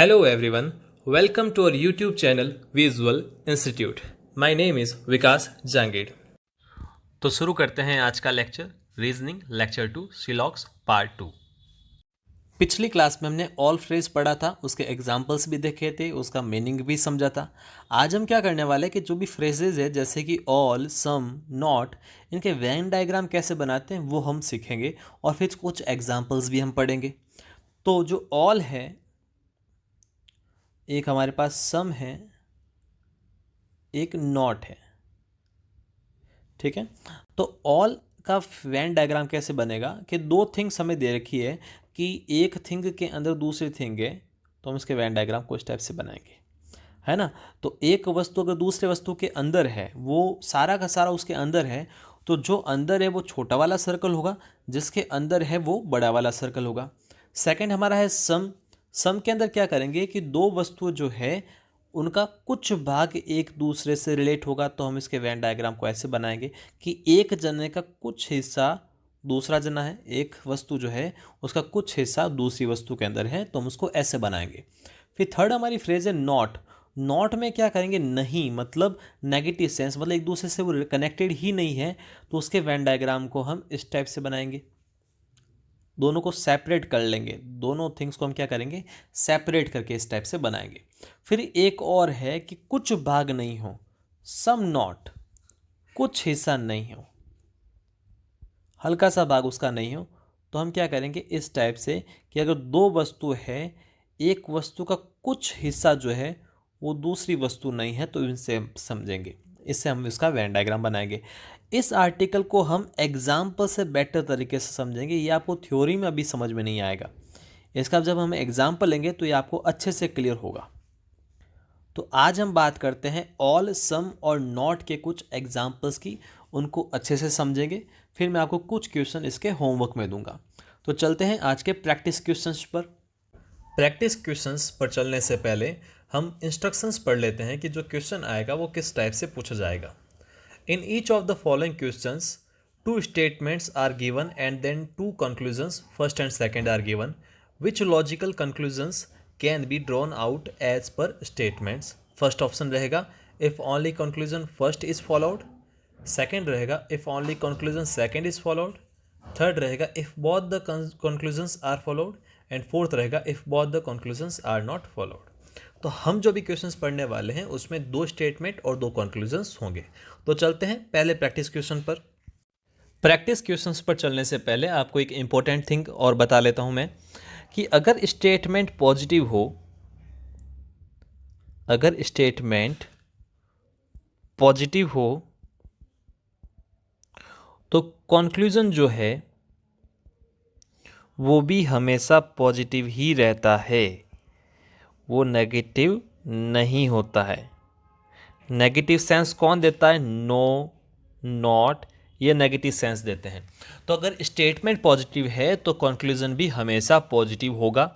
Hello everyone, welcome to our YouTube channel Visual Institute. My name is विकास जांगीड़। तो शुरू करते हैं आज का लेक्चर रीजनिंग लेक्चर 2 सिलॉक्स पार्ट 2। पिछली क्लास में हमने ऑल फ्रेज पढ़ा था, उसके एग्जाम्पल्स भी देखे थे, उसका मीनिंग भी समझा था। आज हम क्या करने वाले हैं कि जो भी फ्रेजेज है जैसे कि ऑल, सम, नॉट, इनके वेन डायग्राम कैसे बनाते हैं वो हम सीखेंगे और फिर कुछ एग्जाम्पल्स भी हम पढ़ेंगे। तो जो ऑल है, एक हमारे पास सम है, एक नॉट है, ठीक है। तो ऑल का वेन डायग्राम कैसे बनेगा कि दो थिंग्स हमें दे रखी है कि एक थिंग के अंदर दूसरी थिंग है, तो हम इसके वेन डायग्राम को इस टाइप से बनाएंगे, है ना। तो एक वस्तु अगर दूसरे वस्तु के अंदर है, वो सारा का सारा उसके अंदर है, तो जो अंदर है वो छोटा वाला सर्कल होगा, जिसके अंदर है वो बड़ा वाला सर्कल होगा। सेकंड हमारा है सम। सम के अंदर क्या करेंगे कि दो वस्तु जो है उनका कुछ भाग एक दूसरे से रिलेट होगा, तो हम इसके वेन डायग्राम को ऐसे बनाएंगे कि एक जने का कुछ हिस्सा दूसरा जना है, एक वस्तु जो है उसका कुछ हिस्सा दूसरी वस्तु के अंदर है, तो हम उसको ऐसे बनाएंगे। फिर थर्ड हमारी फ्रेज है नॉट। नॉट में क्या करेंगे, नहीं मतलब नेगेटिव सेंस, मतलब एक दूसरे से वो कनेक्टेड ही नहीं है, तो उसके वेन डायग्राम को हम इस टाइप से बनाएंगे। दोनों को सेपरेट कर लेंगे, दोनों थिंग्स को हम क्या करेंगे, सेपरेट करके इस टाइप से बनाएंगे। फिर एक और है कि कुछ भाग नहीं हो, सम नॉट, कुछ हिस्सा नहीं हो, हल्का सा भाग उसका नहीं हो, तो हम क्या करेंगे इस टाइप से कि अगर दो वस्तु है, एक वस्तु का कुछ हिस्सा जो है वो दूसरी वस्तु नहीं है, तो इनसे हम समझेंगे, इससे हम इसका वेन डायग्राम बनाएंगे। इस आर्टिकल को हम एग्जाम्पल से बेटर तरीके से समझेंगे, ये आपको थ्योरी में अभी समझ में नहीं आएगा, इसका जब हम एग्जाम्पल लेंगे तो ये आपको अच्छे से क्लियर होगा। तो आज हम बात करते हैं ऑल, सम और नॉट के कुछ एग्जाम्पल्स की, उनको अच्छे से समझेंगे, फिर मैं आपको कुछ क्वेश्चन इसके होमवर्क में दूंगा। तो चलते हैं आज के प्रैक्टिस क्वेश्चंस पर। प्रैक्टिस क्वेश्चंस पर चलने से पहले हम इंस्ट्रक्शंस पढ़ लेते हैं कि जो क्वेश्चन आएगा वो किस टाइप से पूछा जाएगा। In each of the following questions, two statements are given and then two conclusions, first and second, are given. Which logical conclusions can be drawn out as per statements? First option रहेगा if only conclusion first is followed. Second रहेगा if only conclusion second is followed. Third रहेगा if both the conclusions are followed. And fourth रहेगा if both the conclusions are not followed. तो हम जो भी questions पढ़ने वाले हैं उसमें दो स्टेटमेंट और दो कंक्लूजन्स होंगे। तो चलते हैं पहले प्रैक्टिस क्वेश्चन पर। प्रैक्टिस क्वेश्चंस पर चलने से पहले आपको एक इम्पोर्टेंट थिंग और बता लेता हूं मैं कि अगर स्टेटमेंट पॉजिटिव हो, अगर स्टेटमेंट पॉजिटिव हो तो कंक्लूजन जो है वो भी हमेशा पॉजिटिव ही रहता है, वो नेगेटिव नहीं होता है। नेगेटिव सेंस कौन देता है, नो, नॉट, ये नेगेटिव सेंस देते हैं। तो अगर स्टेटमेंट पॉजिटिव है तो कंक्लूजन भी हमेशा पॉजिटिव होगा,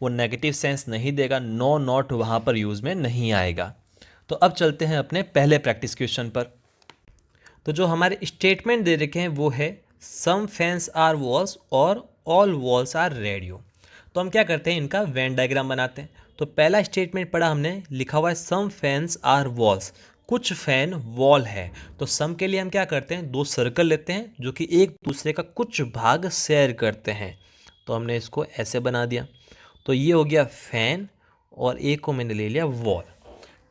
वो नेगेटिव सेंस नहीं देगा, नो, नॉट वहाँ पर यूज़ में नहीं आएगा। तो अब चलते हैं अपने पहले प्रैक्टिस क्वेश्चन पर। तो जो हमारे स्टेटमेंट दे रखे हैं वो है सम फैंस आर वॉल्स और ऑल वॉल्स आर रेडियो। तो हम क्या करते हैं, इनका वेन डायग्राम बनाते हैं। तो पहला स्टेटमेंट पढ़ा हमने, लिखा हुआ है सम फैंस आर वॉल्स, कुछ फैन वॉल है। तो सम के लिए हम क्या करते हैं, दो सर्कल लेते हैं जो कि एक दूसरे का कुछ भाग शेयर करते हैं, तो हमने इसको ऐसे बना दिया। तो ये हो गया फैन और एक को मैंने ले लिया वॉल,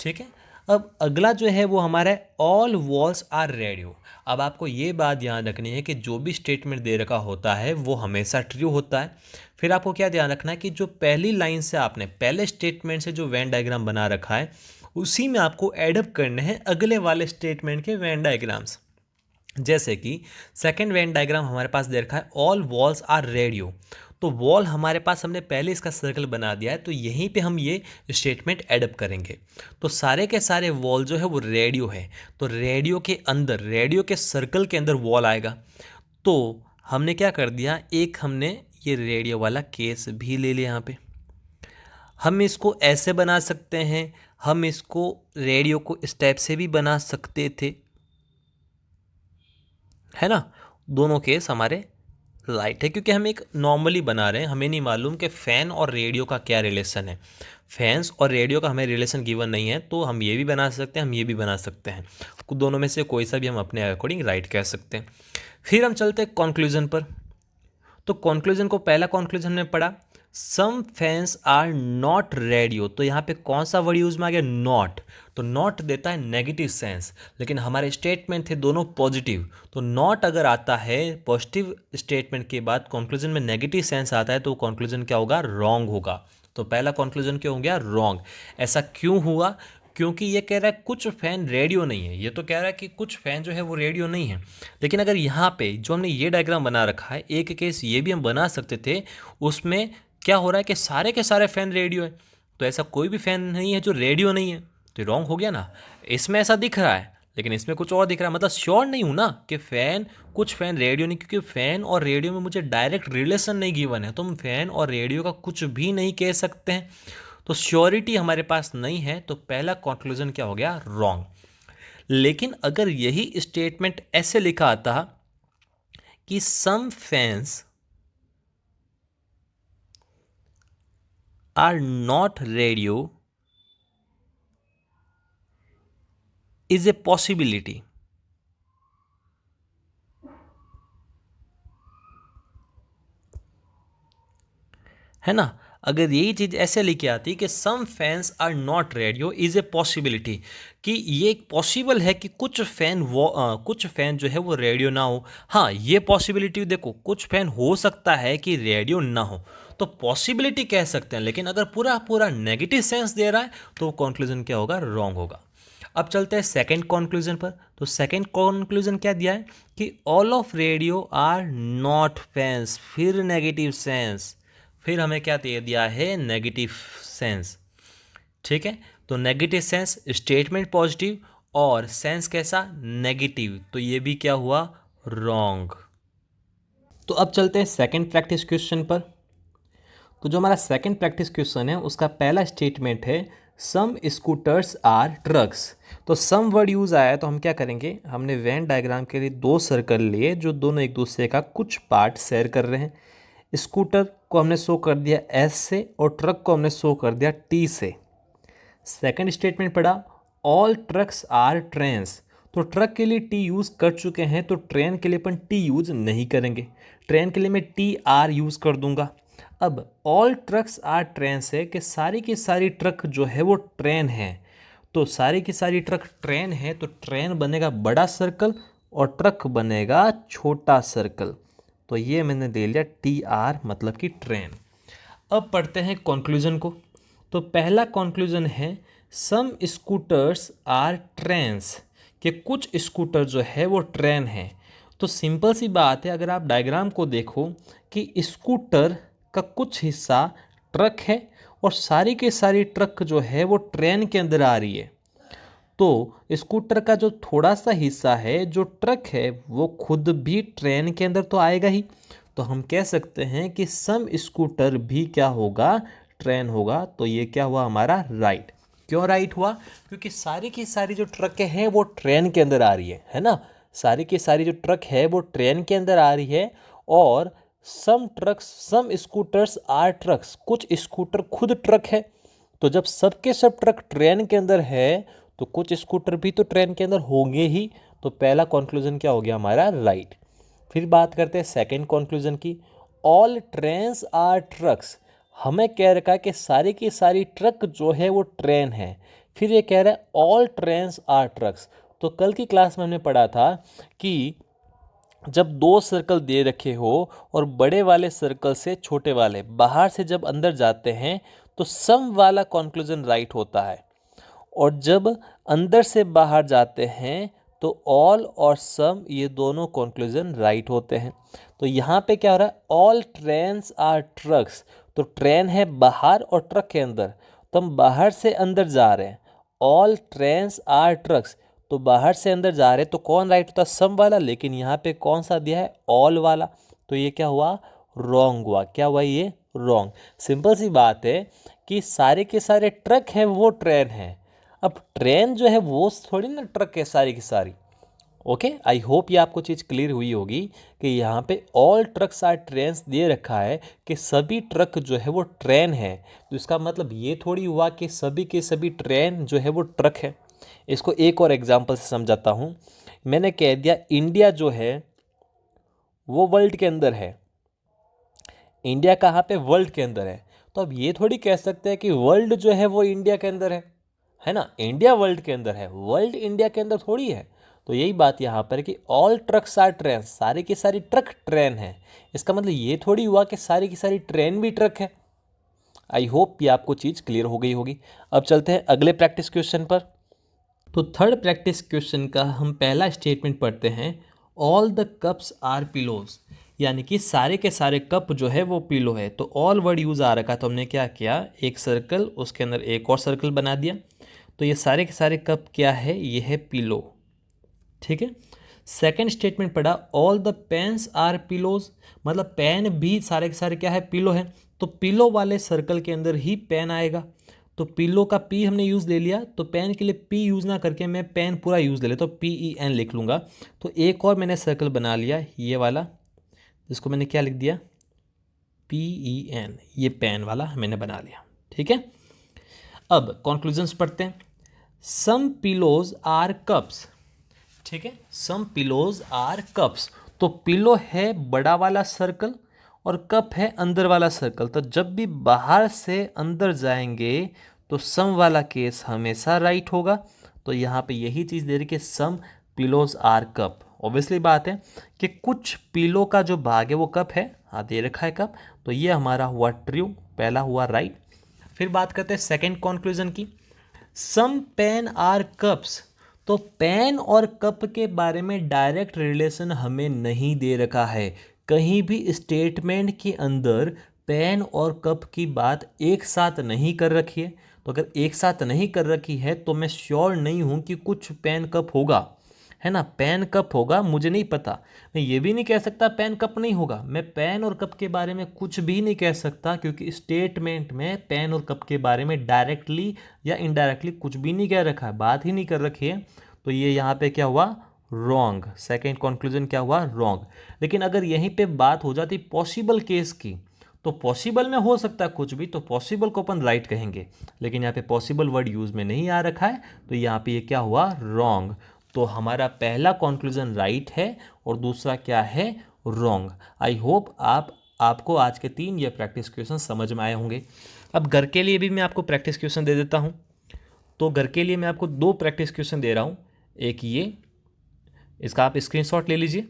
ठीक है। अब अगला जो है वो हमारा है ऑल वॉल्स आर रेडियो। अब आपको ये बात ध्यान रखनी है कि जो भी स्टेटमेंट दे रखा होता है वो हमेशा ट्रू होता है। फिर आपको क्या ध्यान रखना है कि जो पहली लाइन से आपने पहले स्टेटमेंट से जो वेन डायग्राम बना रखा है उसी में आपको एडअप करने हैं अगले वाले स्टेटमेंट के वेन डायग्राम्स। जैसे कि सेकेंड वेन डायग्राम हमारे पास दे रखा है ऑल वॉल्स आर रेडियो, तो वॉल हमारे पास हमने पहले इसका सर्कल बना दिया है, तो यहीं पे हम ये स्टेटमेंट एडअप करेंगे। तो सारे के सारे वॉल जो है वो रेडियो है, तो रेडियो के अंदर, रेडियो के सर्कल के अंदर वॉल आएगा। तो हमने क्या कर दिया, एक हमने ये रेडियो वाला केस भी ले लिया यहाँ पे। हम इसको ऐसे बना सकते हैं, हम इसको रेडियो को स्टेप से भी बना सकते थे, है ना। दोनों केस हमारे राइट है, क्योंकि हम एक नॉर्मली बना रहे हैं, हमें नहीं मालूम कि फ़ैन और रेडियो का क्या रिलेशन है। फैंस और रेडियो का हमें रिलेशन गिवन नहीं है, तो हम ये भी बना सकते हैं, हम ये भी बना सकते हैं, दोनों में से कोई सा भी हम अपने अकॉर्डिंग राइट कह सकते हैं। फिर हम चलते हैं कॉन्क्लूजन पर। तो कॉन्क्लूजन को पहला कॉन्क्लूजन हमने पढ़ा, सम फैंस आर नॉट रेडियो। तो यहाँ पे कौन सा वर्ड यूज में आ गया, नॉट। तो नॉट देता है नेगेटिव सेंस, लेकिन हमारे स्टेटमेंट थे दोनों पॉजिटिव, तो नॉट अगर आता है पॉजिटिव स्टेटमेंट के बाद कॉन्क्लूजन में नेगेटिव सेंस आता है, तो कॉन्क्लूजन क्या होगा, रॉन्ग होगा। तो पहला कॉन्क्लूजन क्या हो गया, रॉन्ग। ऐसा क्यों हुआ, क्योंकि ये कह रहा है कुछ फ़ैन रेडियो नहीं है, ये तो कह रहा है कि कुछ फ़ैन जो है वो रेडियो नहीं है। लेकिन अगर यहाँ पे जो हमने ये डायग्राम बना रखा है, एक केस ये भी हम बना सकते थे, उसमें क्या हो रहा है कि सारे के सारे फ़ैन रेडियो है, तो ऐसा कोई भी फ़ैन नहीं है जो रेडियो नहीं है, तो रॉन्ग हो गया ना। इसमें ऐसा दिख रहा है, लेकिन इसमें कुछ और दिख रहा है, मतलब श्योर नहीं हूँ ना कि फ़ैन, कुछ फ़ैन रेडियो नहीं, क्योंकि फ़ैन और रेडियो में मुझे डायरेक्ट रिलेशन नहीं गिवन है, तो हम फ़ैन और रेडियो का कुछ भी नहीं कह सकते हैं, तो श्योरिटी हमारे पास नहीं है, तो पहला कंक्लूजन क्या हो गया, रॉन्ग। लेकिन अगर यही स्टेटमेंट ऐसे लिखा आता कि some fans are not radio is a possibility, है ना। अगर यही चीज़ ऐसे लिखी आती कि some fans are not radio is a possibility, कि ये एक पॉसिबल है कि कुछ कुछ फैन जो है वो रेडियो ना हो। हाँ, ये पॉसिबिलिटी देखो, कुछ फैन हो सकता है कि रेडियो ना हो, तो पॉसिबिलिटी कह सकते हैं, लेकिन अगर पूरा पूरा नेगेटिव सेंस दे रहा है तो कंक्लूजन क्या होगा, रॉन्ग होगा। अब चलते हैं सेकंड कंक्लूजन पर। तो सेकंड कंक्लूजन क्या दिया है कि all of radio are not fans, फिर नेगेटिव सेंस, फिर हमें क्या दे दिया है, नेगेटिव सेंस। ठीक है, तो नेगेटिव सेंस, स्टेटमेंट पॉजिटिव और सेंस कैसा, नेगेटिव, तो ये भी क्या हुआ, रॉन्ग। तो अब चलते हैं सेकंड प्रैक्टिस क्वेश्चन पर। तो जो हमारा सेकंड प्रैक्टिस क्वेश्चन है उसका पहला स्टेटमेंट है सम स्कूटर्स आर ट्रक्स। तो सम वर्ड यूज आया है, तो हम क्या करेंगे, हमने वेन डायग्राम के लिए दो सर्कल लिए जो दोनों एक दूसरे का कुछ पार्ट शेयर कर रहे हैं। स्कूटर को हमने शो कर दिया एस से और ट्रक को हमने शो कर दिया टी से। सेकंड स्टेटमेंट पढ़ा, ऑल ट्रक्स आर ट्रेन्स। तो ट्रक के लिए टी यूज़ कर चुके हैं, तो ट्रेन के लिए अपन टी यूज़ नहीं करेंगे, ट्रेन के लिए मैं टी आर यूज़ कर दूंगा। अब ऑल ट्रक्स आर ट्रेन से कि सारी की सारी ट्रक जो है वो ट्रेन है, तो सारी की सारी ट्रक ट्रेन है, तो ट्रेन बनेगा बड़ा सर्कल और ट्रक बनेगा छोटा सर्कल, तो ये मैंने दे लिया टी आर, मतलब कि ट्रेन। अब पढ़ते हैं कंक्लूजन को। तो पहला कंक्लूजन है सम स्कूटर्स आर ट्रेन्स, कि कुछ स्कूटर जो है वो ट्रेन है। तो सिंपल सी बात है, अगर आप डायग्राम को देखो कि स्कूटर का कुछ हिस्सा ट्रक है और सारी के सारी ट्रक जो है वो ट्रेन के अंदर आ रही है, तो स्कूटर का जो थोड़ा सा हिस्सा है जो ट्रक है वो खुद भी ट्रेन के अंदर तो आएगा ही, तो हम कह सकते हैं कि सम स्कूटर भी क्या होगा, ट्रेन होगा। तो ये क्या हुआ हमारा, राइट। क्यों राइट हुआ, क्योंकि सारी की सारी जो ट्रक हैं वो ट्रेन के अंदर आ रही है ना, सारी की सारी जो ट्रक है वो ट्रेन के अंदर आ रही है। और सम स्कूटर्स आर ट्रक्स, कुछ स्कूटर खुद ट्रक है, तो जब सबके सब ट्रक ट्रेन के अंदर है तो कुछ स्कूटर भी तो ट्रेन के अंदर होंगे ही, तो पहला कंक्लूजन क्या हो गया हमारा, राइट। फिर बात करते हैं सेकंड कंक्लूजन की, ऑल ट्रेन्स आर ट्रक्स। हमें कह रखा है कि सारी की सारी ट्रक जो है वो ट्रेन है, फिर ये कह रहा है ऑल ट्रेन्स आर ट्रक्स। तो कल की क्लास में हमने पढ़ा था कि जब दो सर्कल दे रखे हो और बड़े वाले सर्कल से छोटे वाले बाहर से जब अंदर जाते हैं तो सम वाला कंक्लूजन राइट होता है, और जब अंदर से बाहर जाते हैं तो ऑल और सम ये दोनों कंक्लूजन राइट होते हैं। तो यहाँ पे क्या हो रहा है, ऑल ट्रेन्स आर ट्रक्स, तो ट्रेन है बाहर और ट्रक के अंदर, तो हम बाहर से अंदर जा रहे हैं, ऑल ट्रेन्स आर ट्रक्स, तो बाहर से अंदर जा रहे हैं, तो कौन राइट होता है, सम वाला, लेकिन यहाँ पे कौन सा दिया है, ऑल वाला, तो ये क्या हुआ, रॉन्ग हुआ। क्या हुआ, ये रॉन्ग। सिंपल सी बात है कि सारे के सारे ट्रक हैं वो ट्रेन है, अब ट्रेन जो है वो थोड़ी ना ट्रक है सारी की सारी, ओके, आई होप ये आपको चीज़ क्लियर हुई होगी कि यहाँ पे ऑल ट्रक्स आर ट्रेन्स दे रखा है कि सभी ट्रक जो है वो ट्रेन है। तो इसका मतलब ये थोड़ी हुआ कि सभी के सभी ट्रेन जो है वो ट्रक है। इसको एक और एग्जांपल से समझाता हूँ। मैंने कह दिया इंडिया जो है वो वर्ल्ड के अंदर है। इंडिया कहाँ पे? वर्ल्ड के अंदर है। तो अब ये थोड़ी कह सकते हैं कि वर्ल्ड जो है वो इंडिया के अंदर है ना? इंडिया वर्ल्ड के अंदर है, वर्ल्ड इंडिया के अंदर थोड़ी है। तो यही बात यहाँ पर कि ऑल ट्रक्स आर ट्रेन, सारी की सारी ट्रक ट्रेन है। इसका मतलब ये थोड़ी हुआ कि सारी की सारी ट्रेन भी ट्रक है। आई होप ये आपको चीज़ क्लियर हो गई होगी। अब चलते हैं अगले प्रैक्टिस क्वेश्चन पर। तो थर्ड प्रैक्टिस क्वेश्चन का हम पहला स्टेटमेंट पढ़ते हैं, all the cups are pillows, यानी कि सारे के सारे कप जो है वो पिलो है। तो ऑल वर्ड यूज़ आ रखा, तो हमने क्या किया, एक सर्कल, उसके अंदर एक और सर्कल बना दिया। तो ये सारे के सारे कप क्या है? ये है पिलो। ठीक है। सेकेंड स्टेटमेंट पढ़ा, all the pens are pillows, मतलब पेन भी सारे के सारे क्या है? पिलो है। तो पिलो वाले सर्कल के अंदर ही पेन आएगा। तो पिलो का पी हमने यूज़ ले लिया, तो पेन के लिए पी यूज़ ना करके मैं पेन पूरा यूज़ ले लेता, तो PEN लिख लूँगा। तो एक और मैंने सर्कल बना लिया, ये वाला, जिसको मैंने क्या लिख दिया? PEN, ये पेन वाला मैंने बना लिया। ठीक है। अब कॉन्क्लूजन्स पढ़ते हैं। सम पिलोज आर कप्स, ठीक है, सम पिलोज आर कप्स। तो पिलो है बड़ा वाला सर्कल और कप है अंदर वाला सर्कल। तो जब भी बाहर से अंदर जाएंगे तो सम वाला केस हमेशा राइट होगा। तो यहाँ पे यही चीज़ दे रही कि सम पिलोज आर कप। ऑब्वियसली बात है कि कुछ पिलो का जो भाग है वो कप है, हाँ दे रखा है कप। तो ये हमारा हुआ ट्रू, पहला हुआ राइट। फिर बात करते हैं सेकेंड कंक्लूजन की, सम पेन आर कप्स। तो पेन और कप के बारे में डायरेक्ट रिलेशन हमें नहीं दे रखा है। कहीं भी स्टेटमेंट के अंदर पेन और कप की बात एक साथ नहीं कर रखी है। तो अगर एक साथ नहीं कर रखी है तो मैं श्योर नहीं हूँ कि कुछ पेन कप होगा, है ना? पेन कप होगा, मुझे नहीं पता। मैं ये भी नहीं कह सकता पेन कप नहीं होगा। मैं पेन और कप के बारे में कुछ भी नहीं कह सकता, क्योंकि स्टेटमेंट में पेन और कप के बारे में डायरेक्टली या इनडायरेक्टली कुछ भी नहीं कह रखा है, बात ही नहीं कर रखी है। तो ये यहाँ पे क्या हुआ? रॉन्ग। सेकेंड कंक्लूजन क्या हुआ? रॉन्ग। लेकिन अगर यहीं पे बात हो जाती पॉसिबल केस की, तो पॉसिबल में हो सकता है कुछ भी, तो पॉसिबल को अपन राइट कहेंगे। लेकिन यहाँ पे पॉसिबल वर्ड यूज में नहीं आ रखा है, तो यहाँ पे ये क्या हुआ? रॉन्ग। तो हमारा पहला कंक्लूजन राइट है और दूसरा क्या है? रॉन्ग। आई होप आपको आज के 3 ये प्रैक्टिस क्वेश्चन समझ में आए होंगे। अब घर के लिए भी मैं आपको प्रैक्टिस क्वेश्चन दे देता हूँ। तो घर के लिए मैं आपको 2 प्रैक्टिस क्वेश्चन दे रहा हूँ। एक ये, इसका आप स्क्रीनशॉट ले लीजिए,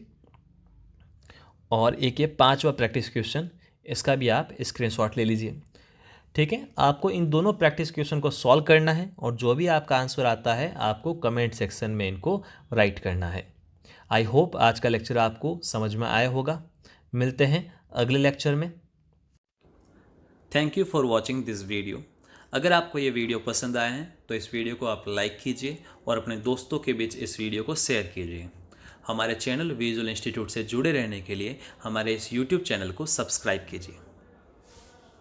और एक ये 5वां प्रैक्टिस क्वेश्चन, इसका भी आप स्क्रीनशॉट ले लीजिए। ठीक है। आपको इन दोनों प्रैक्टिस क्वेश्चन को सॉल्व करना है और जो भी आपका आंसर आता है आपको कमेंट सेक्शन में इनको राइट करना है। आई होप आज का लेक्चर आपको समझ में आया होगा। मिलते हैं अगले लेक्चर में। Thank you for watching this video. अगर आपको ये वीडियो पसंद आया है तो इस वीडियो को आप लाइक कीजिए और अपने दोस्तों के बीच इस वीडियो को शेयर कीजिए। हमारे चैनल विजुअल इंस्टीट्यूट से जुड़े रहने के लिए हमारे इस यूट्यूब चैनल को सब्सक्राइब कीजिए।